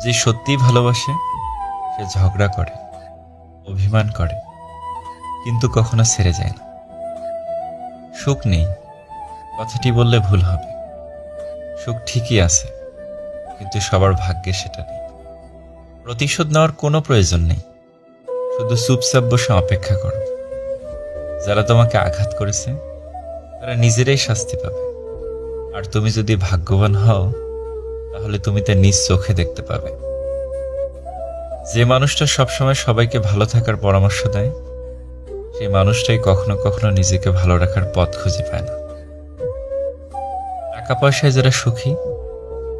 যে সত্যিই ভালোবাসে সে ঝগড়া করে, অভিমান করে, কিন্তু কখনো ছেড়ে যায় না। সুখ নেই কথাটি বললে ভুল হবে। সুখ ঠিকই আছে, কিন্তু সবার ভাগ্যে সেটা নেই। প্রতিশোধ নেওয়ার কোনো প্রয়োজন নেই, শুধু চুপচাপ বসে অপেক্ষা করো। যারা তোমাকে আঘাত করেছে তারা নিজেরাই শাস্তি পাবে, আর তুমি যদি ভাগ্যবান হও তাহলে তুমি তা নিজ চোখে দেখতে পাবে। যে মানুষটা সবসময় সবাইকে ভালো থাকার পরামর্শ দেয় সেই মানুষটাই কখনো কখনো নিজেকে ভালো রাখার পথ খুঁজে পায় না। টাকা পয়সায় যারা সুখী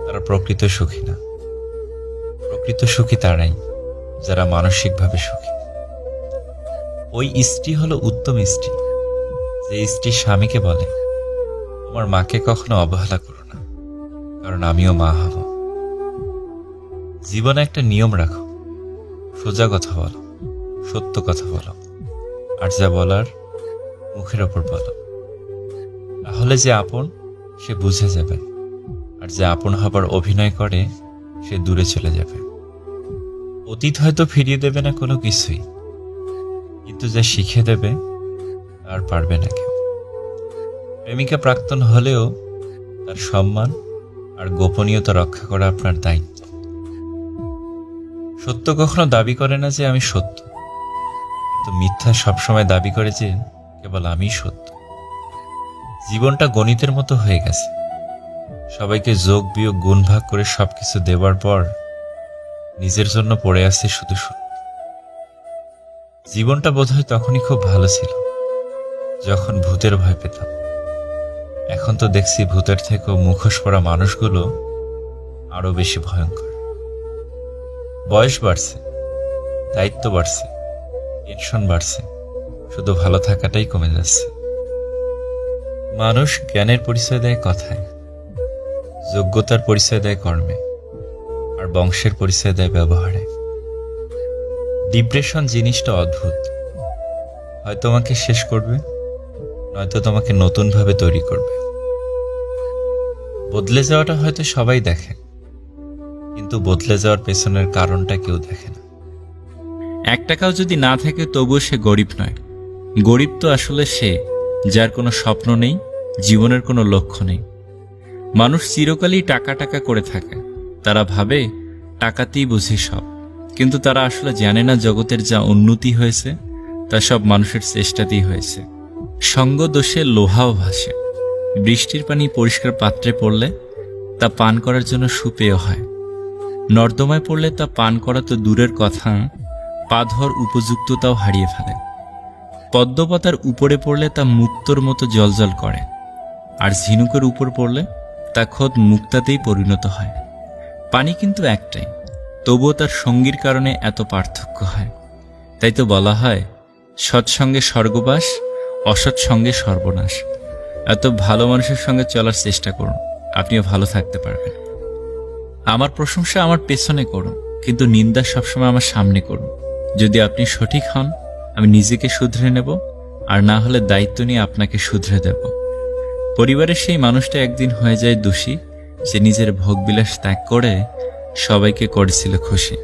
তারা প্রকৃত সুখী না। প্রকৃত সুখী তারাই যারা মানসিকভাবে সুখী। ওই স্ত্রী হলো উত্তম স্ত্রী যে স্ত্রী স্বামীকে বলে, তোমার মাকে কখনো অবহেলা করো না, কারণ আমিও মা হব। জীবনে একটা নিয়ম রাখো, সোজা কথা বলো, সত্য কথা বলো, আর যা বলার মুখের ওপর বলো। তাহলে যে আপন সে বুঝে যাবে, আর যে আপন হবার অভিনয় করে সে দূরে চলে যাবে। অতীত হয়তো ফিরিয়ে দেবে না কোনো কিছুই, কিন্তু যা শিখে দেবে আর পারবে না কেউ। প্রেমিকা প্রাক্তন হলেও তার সম্মান আর গোপনীয়তা রক্ষা করা আপনার দায়িত্ব। সত্য কখনো দাবি করে না যে আমি সত্য, কিন্তু মিথ্যা সবসময় দাবি করে যে কেবল আমি সত্য। জীবনটা গণিতের মতো হয়ে গেছে, সবাইকে যোগ বিয়োগ গুণ ভাগ করে সবকিছু দেওয়ার পর নিজের জন্য পড়ে আছে শুধু শূন্য। জীবনটা বোধহয় তখনই খুব ভালো ছিল যখন ভূতের ভয় পেতাম। এখন তো দেখছি ভূতের থেকেও মুখোশ পরা মানুষগুলো আরো বেশি ভয়ঙ্কর। বয়স বাড়ছে, দায়িত্ব বাড়ছে, টেনশন বাড়ছে, শুধু ভালো থাকাটাই কমে যাচ্ছে। মানুষ জ্ঞানের পরিচয় দেয় কথায়, যোগ্যতার পরিচয় দেয় কর্মে, আর বংশের পরিচয় দেয় ব্যবহারে। ডিপ্রেশন জিনিসটা অদ্ভুত, হয় তোমাকে শেষ করবে, নয়তো তোমাকে নতুনভাবে তৈরি করবে। বদলে যাওয়াটা হয়তো সবাই দেখে, কিন্তু বদলে যাওয়ার পেছনের কারণটা কেউ দেখে না। 1 টাকাও যদি না থাকে তবুও সে গরিব নয়। গরিব তো আসলে সে যার কোনো স্বপ্ন নেই, জীবনের কোনো লক্ষ্য নেই। মানুষ চিরকালই টাকা টাকা করে থাকে, তারা ভাবে টাকাতেই বুঝি সব, কিন্তু তারা আসলে জানে না জগতের যা উন্নতি হয়েছে তা সব মানুষের চেষ্টাতেই হয়েছে। সঙ্গ দোষে লোহাও ভাসে, বৃষ্টির পানি পরিষ্কার পাত্রে পড়লে তা পান করার জন্য সুপেয় হয়, নর্দমায় পড়লে তা পান করা তো দূরের কথা, পা ধোয়ার উপযুক্ততাও হারিয়ে ফেলে। পদ্মপাতার উপরে পড়লে তা মুক্তোর মতো জলজল করে, আর ঝিনুকের উপর পড়লে তা খোদ মুক্তাতেই পরিণত হয়। পানি কিন্তু একটাই, তবুও তার সঙ্গীর কারণে এত পার্থক্য হয়। তাই তো বলা হয়, সৎসঙ্গে স্বর্গবাস, অসৎসঙ্গে সর্বনাশ। এত ভালো মানুষের সঙ্গে চলার চেষ্টা করুন, আপনিও ভালো থাকতে পারবেন। আমার প্রশংসা আমার পেছনে করুন, কিন্তু নিন্দা সবসময় আমার সামনে করুন। যদি আপনি সঠিক হন আমি নিজেকে শুধরে নেব, আর না হলে দায়িত্ব নিয়ে আপনাকে শুধরে দেব। পরিবারের সেই মানুষটা একদিন হয়ে যায় দোষী, যে নিজের ভোগবিলাস ত্যাগ করে সবাইকে করেছিল খুশি।